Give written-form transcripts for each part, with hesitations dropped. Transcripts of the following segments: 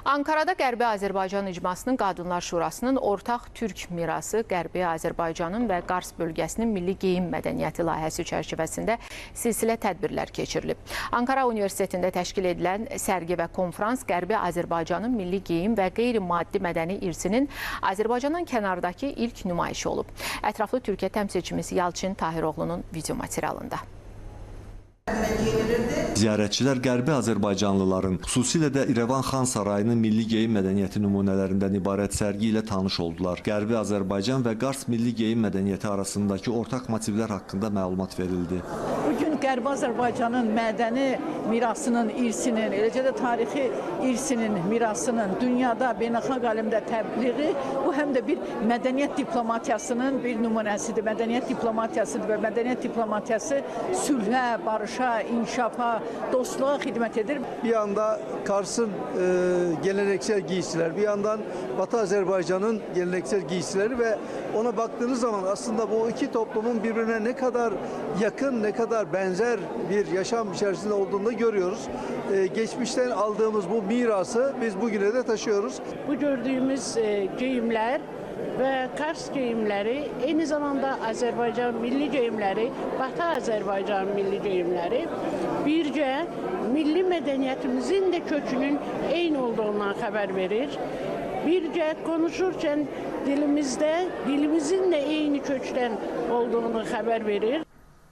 Ankara'da Qərbi Azərbaycan İcmasının Qadınlar Şurasının ortaq türk mirası Qərbi Azərbaycanın və Qars bölgəsinin milli geyim mədəniyyəti layihəsi çərçivəsində silsilə tədbirlər keçirilib. Ankara Universitetində təşkil edilən sərgi və konfrans Qərbi Azərbaycanın milli geyim və qeyri-maddi mədəni irsinin Azərbaycandan kənardakı ilk nümayişi olub. Ətraflı Türkiyə təmsilçimiz Yalçın Tahiroğlu'nun video materialında. Ziyarətçilər Qərbi Azərbaycanlıların, xüsusilə də İrəvan Xan Sarayının milli geyim mədəniyyəti nümunələrindən ibarət sərgi ilə tanış oldular. Qərbi Azərbaycan və Qars milli geyim mədəniyyəti arasındakı ortaq motivlər haqqında məlumat verildi. Bugün Qərbi Azərbaycanın mədəni mirasının, irsinin, eləcə də tarixi irsinin, mirasının dünyada beynəlxalq aləmdə təbliği, bu həm də bir mədəniyyət diplomatiyasının bir nümunəsidir. Mədəniyyət diplomatiyasıdır və mədəniyyət diplomatiyası sülhə, barışa, inkişafa, dostluğa xidmət edir. Bir yanda Kars'ın geleneksel giysiler, bir yandan Batı Azerbaycan'ın geleneksel giysileri ve ona baktığınız zaman aslında bu iki toplumun birbirine ne kadar yakın, ne kadar benzer bir yaşam içerisinde olduğunu da görüyoruz. Geçmişten aldığımız bu mirası biz bugüne de taşıyoruz. Bu gördüğümüz giyimler ve Kars geyimleri, aynı zamanda Azerbaycan milli geyimleri, Batı Azerbaycan milli geyimleri birce milli medeniyetimizin de kökünün aynı olduğundan haber verir. Birce konuşurken dilimizin de aynı kökten olduğunu haber verir.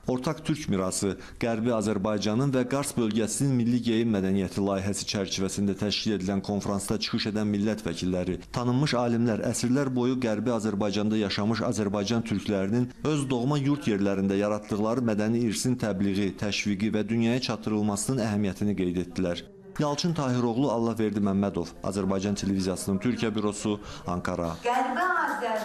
Ortaq türk mirası Qərbi Azərbaycanın və Qars bölgəsinin milli geyim mədəniyyəti layihəsi çərçivəsində təşkil edilən konfransda çıxış edən millət vəkilləri, tanınmış alimlər əsrlər boyu Qərbi Azərbaycanda yaşamış Azərbaycan türklərinin öz doğma yurt yerlərində yaratdıqları mədəni irsin təbliği, təşviqi və dünyaya çatdırılmasının əhəmiyyətini qeyd etdilər. Yalçın Tahiroğlu, Allahverdi Məmmədov, Azərbaycan Televiziyasının Türkiyə bürosu, Ankara.